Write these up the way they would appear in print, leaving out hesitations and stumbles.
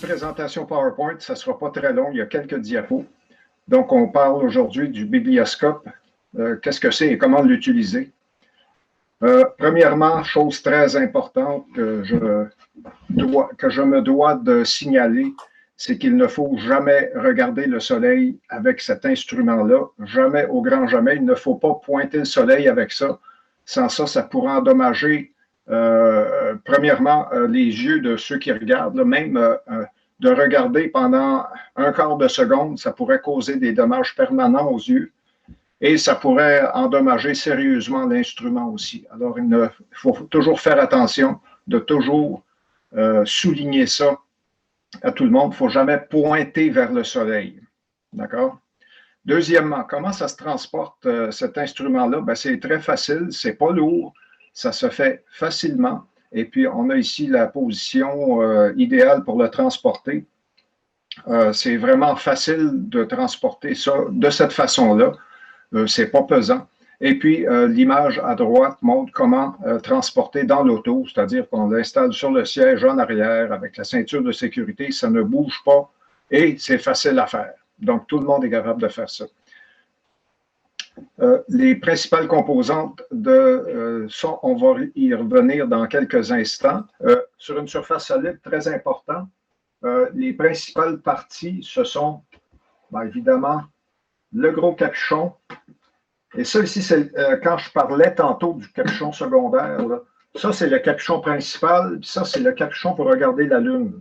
présentation PowerPoint, ça ne sera pas très long, il y a quelques diapos. Donc, on parle aujourd'hui du biblioscope. Qu'est-ce que c'est et comment l'utiliser? Premièrement, chose très importante que je me dois de signaler, c'est qu'il ne faut jamais regarder le soleil avec cet instrument-là. Jamais, au grand jamais, il ne faut pas pointer le soleil avec ça. Sans ça, ça pourrait endommager, premièrement, les yeux de ceux qui regardent. Là, même de regarder pendant un quart de seconde, ça pourrait causer des dommages permanents aux yeux. Et ça pourrait endommager sérieusement l'instrument aussi. Alors, il faut toujours faire attention de toujours souligner ça à tout le monde. Il ne faut jamais pointer vers le soleil. D'accord? Deuxièmement, comment ça se transporte cet instrument-là? Ben, c'est très facile, c'est pas lourd, ça se fait facilement. Et puis, on a ici la position idéale pour le transporter. C'est vraiment facile de transporter ça de cette façon-là. C'est pas pesant. Et puis, l'image à droite montre comment transporter dans l'auto, c'est-à-dire qu'on l'installe sur le siège en arrière avec la ceinture de sécurité, ça ne bouge pas et c'est facile à faire. Donc, tout le monde est capable de faire ça. Les principales composantes de ça, on va y revenir dans quelques instants. Sur une surface solide, très important, les principales parties, ce sont, bien évidemment, le gros capuchon. Et ça ici, c'est quand je parlais tantôt du capuchon secondaire, là, ça c'est le capuchon principal, puis ça c'est le capuchon pour regarder la Lune.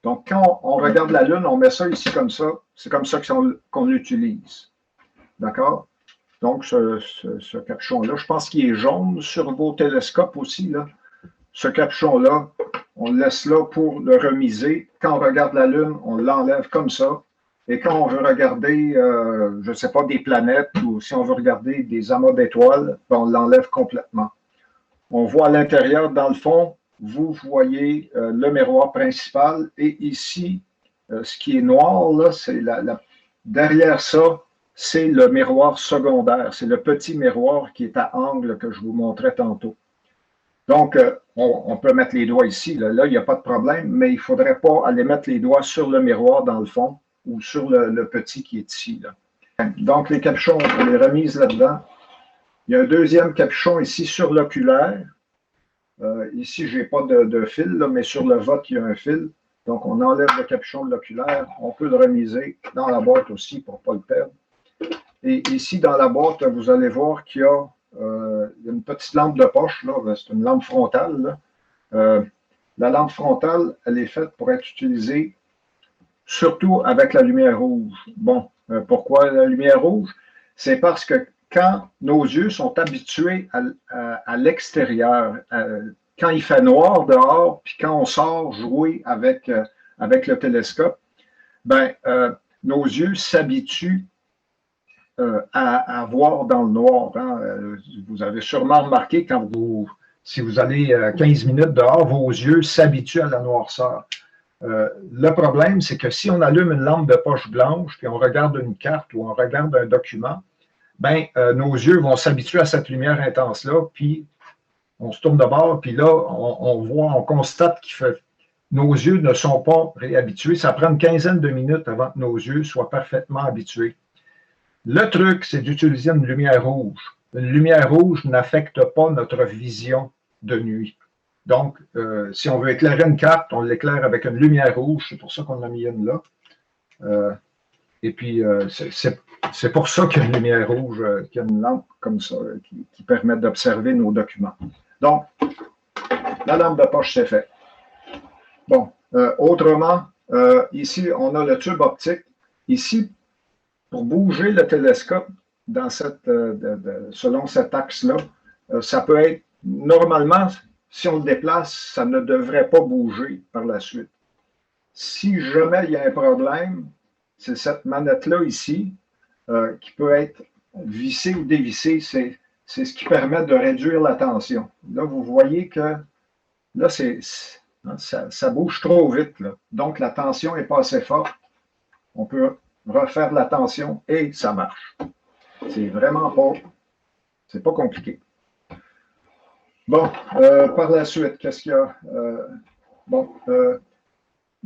Donc quand on regarde la Lune, on met ça ici comme ça, c'est comme ça qu'on l'utilise. D'accord? Donc ce capuchon-là, je pense qu'il est jaune sur vos télescopes aussi, là. Ce capuchon-là, on le laisse là pour le remiser. Quand on regarde la Lune, on l'enlève comme ça. Et quand on veut regarder, je ne sais pas, des planètes ou si on veut regarder des amas d'étoiles, ben on l'enlève complètement. On voit à l'intérieur, dans le fond, vous voyez le miroir principal. Et ici, ce qui est noir, là, c'est derrière ça, c'est le miroir secondaire. C'est le petit miroir qui est à angle que je vous montrais tantôt. Donc, on peut mettre les doigts ici. Là, il n'y a pas de problème, mais il ne faudrait pas aller mettre les doigts sur le miroir dans le fond ou sur le petit qui est ici. Là. Donc, les capuchons, on les remise là-dedans. Il y a un deuxième capuchon ici sur l'oculaire. Ici, je n'ai pas de fil, là, mais sur le vote, il y a un fil. Donc, on enlève le capuchon de l'oculaire. On peut le remiser dans la boîte aussi pour ne pas le perdre. Et ici, dans la boîte, vous allez voir qu'il y a une petite lampe de poche. C'est une lampe frontale. La lampe frontale, elle est faite pour être utilisée surtout avec la lumière rouge. Bon, pourquoi la lumière rouge? C'est parce que quand nos yeux sont habitués à l'extérieur, quand il fait noir dehors, puis quand on sort jouer avec le télescope, ben, nos yeux s'habituent à voir dans le noir. Hein. Vous avez sûrement remarqué si vous allez 15 minutes dehors, vos yeux s'habituent à la noirceur. Le problème, c'est que si on allume une lampe de poche blanche, puis on regarde une carte ou on regarde un document, ben, nos yeux vont s'habituer à cette lumière intense-là, puis on se tourne de bord, puis là, on constate que nos yeux ne sont pas réhabitués. Ça prend une quinzaine de minutes avant que nos yeux soient parfaitement habitués. Le truc, c'est d'utiliser une lumière rouge. Une lumière rouge n'affecte pas notre vision de nuit. Donc, si on veut éclairer une carte, on l'éclaire avec une lumière rouge. C'est pour ça qu'on a mis une là. Et puis, c'est pour ça qu'il y a une lumière rouge, qu'il y a une lampe comme ça qui permet d'observer nos documents. Donc, la lampe de poche, c'est fait. Bon, autrement, ici, on a le tube optique. Ici, pour bouger le télescope selon cet axe-là, ça peut être, normalement, si on le déplace, ça ne devrait pas bouger par la suite. Si jamais il y a un problème, c'est cette manette-là ici qui peut être vissée ou dévissée. C'est ce qui permet de réduire la tension. Là, vous voyez que là, ça bouge trop vite. Là. Donc, la tension n'est pas assez forte. On peut refaire la tension et ça marche. C'est vraiment pas compliqué. Bon, par la suite, qu'est-ce qu'il y a?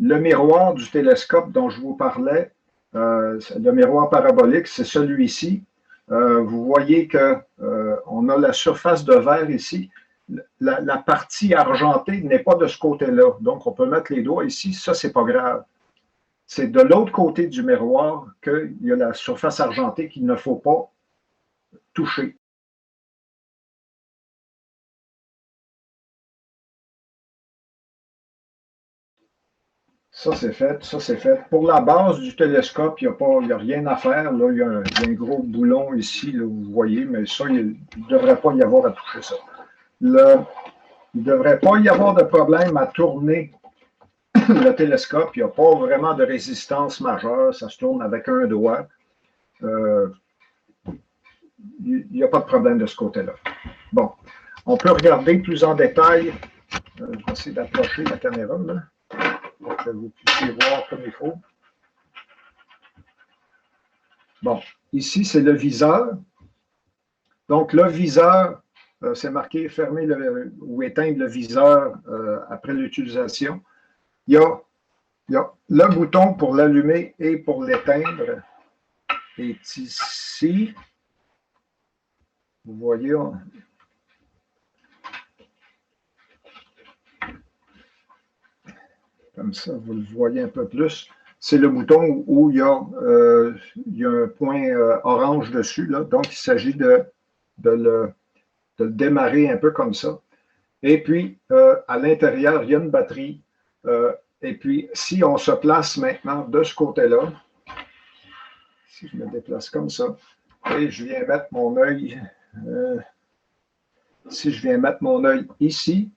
le miroir du télescope dont je vous parlais, le miroir parabolique, c'est celui-ci. Vous voyez qu'on a la surface de verre ici. La partie argentée n'est pas de ce côté-là. Donc, on peut mettre les doigts ici. Ça, c'est pas grave. C'est de l'autre côté du miroir qu'il y a la surface argentée qu'il ne faut pas toucher. Ça, c'est fait. Ça, c'est fait. Pour la base du télescope, il n'y a rien à faire. Là, il y a un gros boulon ici, là, vous voyez, mais ça, il ne devrait pas y avoir à toucher ça. Il ne devrait pas y avoir de problème à tourner le télescope. Il n'y a pas vraiment de résistance majeure. Ça se tourne avec un doigt. Il n'y a pas de problème de ce côté-là. Bon, on peut regarder plus en détail. Je vais essayer d'approcher la caméra là, pour que vous puissiez voir comme il faut. Bon, ici, c'est le viseur. Donc, le viseur, c'est marqué fermer ou éteindre le viseur après l'utilisation. Il y a le bouton pour l'allumer et pour l'éteindre est ici. Vous voyez, comme ça, vous le voyez un peu plus. C'est le bouton où il y a un point orange dessus. Là. Donc, il s'agit de le démarrer un peu comme ça. Et puis, à l'intérieur, il y a une batterie. Et puis, si on se place maintenant de ce côté-là, si je me déplace comme ça, et je viens mettre mon œil, si je viens mettre mon œil ici,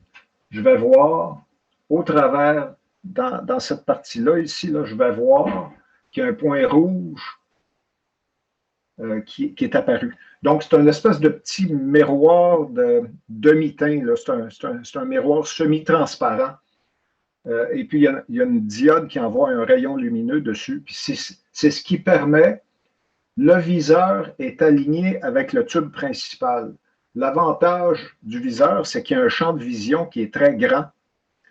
je vais voir au travers, dans cette partie-là, ici, là, je vais voir qu'il y a un point rouge qui est apparu. Donc, c'est une espèce de petit miroir de demi-teint. C'est un miroir semi-transparent. Et puis, il y a une diode qui envoie un rayon lumineux dessus. Puis c'est ce qui permet, le viseur est aligné avec le tube principal. L'avantage du viseur, c'est qu'il y a un champ de vision qui est très grand,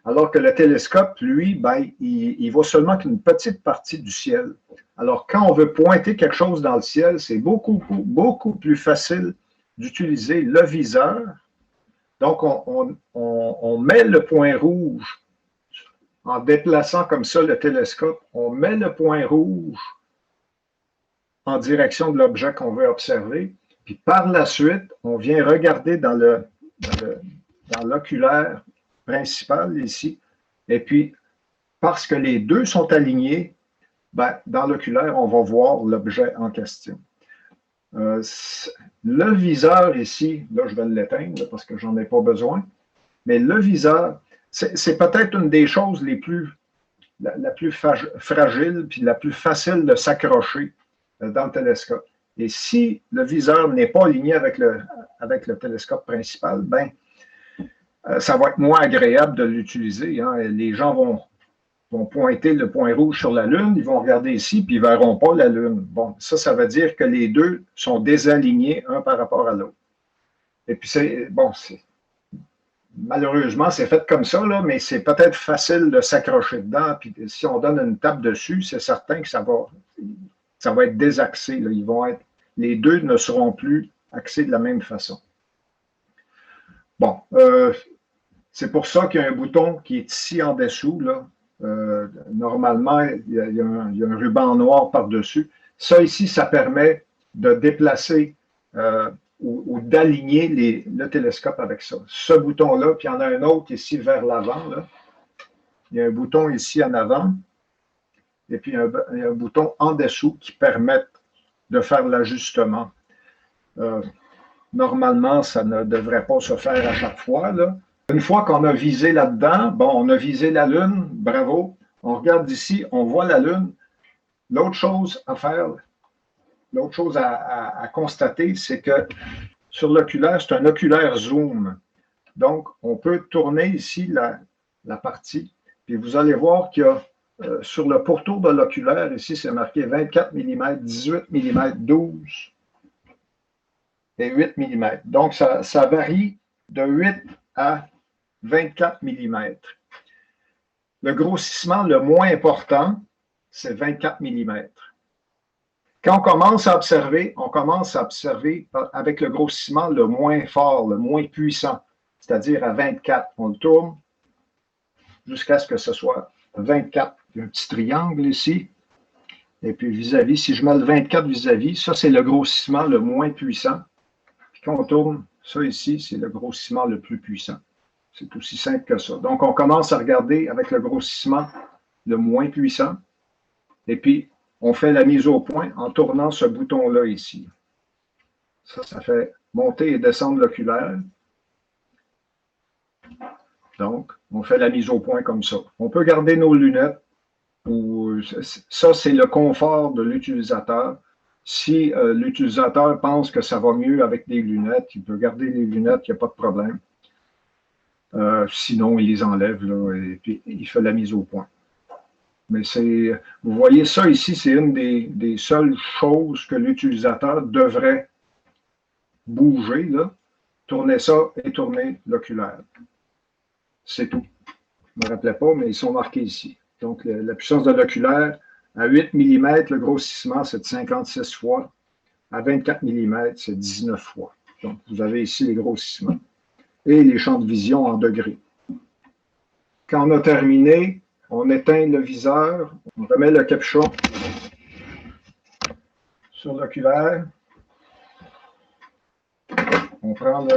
alors que le télescope, lui, ben, il voit seulement qu'une petite partie du ciel. Alors, quand on veut pointer quelque chose dans le ciel, c'est beaucoup, beaucoup plus facile d'utiliser le viseur. Donc, on met le point rouge en déplaçant comme ça le télescope, on met le point rouge en direction de l'objet qu'on veut observer, puis par la suite, on vient regarder dans l'oculaire principal ici, et puis parce que les deux sont alignés, ben, dans l'oculaire, on va voir l'objet en question. Le viseur ici, là je vais l'éteindre parce que j'en ai pas besoin, mais le viseur, c'est peut-être une des choses la plus fragile puis la plus facile de s'accrocher dans le télescope. Et si le viseur n'est pas aligné avec le télescope principal, ben, ça va être moins agréable de l'utiliser. Hein. Les gens vont pointer le point rouge sur la Lune, ils vont regarder ici, puis ils ne verront pas la Lune. Bon, ça veut dire que les deux sont désalignés un par rapport à l'autre. Et puis, malheureusement, c'est fait comme ça, là, mais c'est peut-être facile de s'accrocher dedans. Puis si on donne une tape dessus, c'est certain que ça va être désaxé. Là. Les deux ne seront plus axés de la même façon. Bon, c'est pour ça qu'il y a un bouton qui est ici en dessous. Là. Normalement, il y a un ruban noir par-dessus. Ça ici, ça permet de déplacer ou d'aligner le télescope avec ça. Ce bouton-là, puis il y en a un autre ici vers l'avant. Il y a un bouton ici en avant, et puis il y a un bouton en dessous qui permettent de faire l'ajustement. Normalement, ça ne devrait pas se faire à chaque fois. Là. Une fois qu'on a visé là-dedans, bon, on a visé la Lune, bravo. On regarde ici, on voit la Lune. L'autre chose à faire, l'autre chose à constater, c'est que sur l'oculaire, c'est un oculaire zoom. Donc, on peut tourner ici la partie, puis vous allez voir qu'il y a sur le pourtour de l'oculaire, ici, c'est marqué 24 mm, 18 mm, 12 et 8 mm. Donc, ça varie de 8 à 24 mm. Le grossissement le moins important, c'est 24 mm. Quand on commence à observer avec le grossissement le moins fort, le moins puissant, c'est-à-dire à 24. On le tourne jusqu'à ce que ce soit 24. Il y a un petit triangle ici. Et puis vis-à-vis, si je mets le 24 vis-à-vis, ça c'est le grossissement le moins puissant. Puis quand on tourne, ça ici, c'est le grossissement le plus puissant. C'est aussi simple que ça. Donc on commence à regarder avec le grossissement le moins puissant. Et puis on fait la mise au point en tournant ce bouton-là ici. Ça fait monter et descendre l'oculaire. Donc, on fait la mise au point comme ça. On peut garder nos lunettes. Ça, c'est le confort de l'utilisateur. Si l'utilisateur pense que ça va mieux avec des lunettes, il peut garder les lunettes, il n'y a pas de problème. Sinon, il les enlève là, et puis il fait la mise au point. Mais vous voyez ça ici, c'est une des seules choses que l'utilisateur devrait bouger, là. Tourner ça et tourner l'oculaire. C'est tout. Je ne me rappelais pas, mais ils sont marqués ici. Donc, la puissance de l'oculaire, à 8 mm, le grossissement, c'est de 56 fois. À 24 mm, c'est 19 fois. Donc, vous avez ici les grossissements. Et les champs de vision en degrés. Quand on a terminé, on éteint le viseur, on remet le capuchon sur l'oculaire. On prend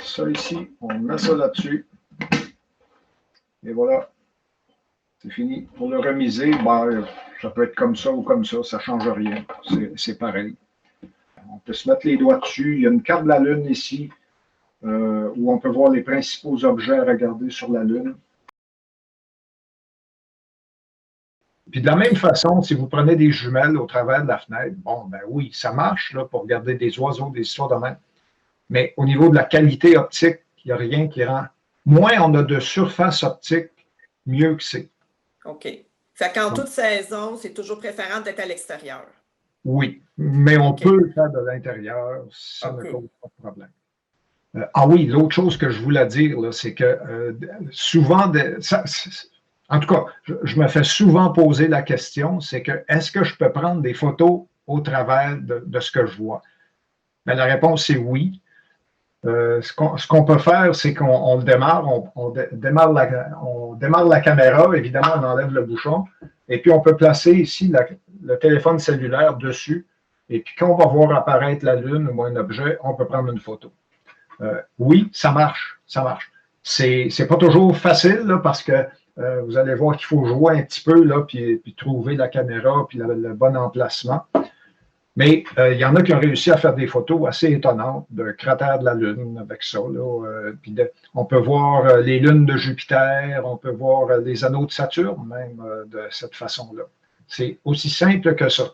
ça ici, on met ça là-dessus. Et voilà, c'est fini. Pour le remiser, ben, ça peut être comme ça ou comme ça, ça ne change rien. C'est pareil. On peut se mettre les doigts dessus. Il y a une carte de la Lune ici, où on peut voir les principaux objets à regarder sur la Lune. Puis de la même façon, si vous prenez des jumelles au travers de la fenêtre, bon, ben oui, ça marche là, pour regarder des oiseaux, des histoires de même. Mais au niveau de la qualité optique, il n'y a rien qui rend. Moins on a de surface optique, mieux que c'est. OK. Fait qu'en toute saison, c'est toujours préférable d'être à l'extérieur. Oui, mais on peut le faire de l'intérieur, ça ne cause pas de problème. Ah oui, l'autre chose que je voulais dire, c'est que souvent, en tout cas, je me fais souvent poser la question, c'est que est-ce que je peux prendre des photos au travers de ce que je vois? Bien, la réponse est oui. Ce qu'on peut faire, c'est qu'on le démarre, on démarre la caméra, évidemment, on enlève le bouchon, et puis on peut placer ici le téléphone cellulaire dessus, et puis quand on va voir apparaître la Lune ou un objet, on peut prendre une photo. Oui, ça marche, ça marche. C'est pas toujours facile, là, parce que vous allez voir qu'il faut jouer un petit peu, là, puis trouver la caméra, puis le bon emplacement. Mais il y en a qui ont réussi à faire des photos assez étonnantes de cratères de la Lune avec ça. Là, on peut voir les lunes de Jupiter, on peut voir les anneaux de Saturne, même de cette façon-là. C'est aussi simple que ça.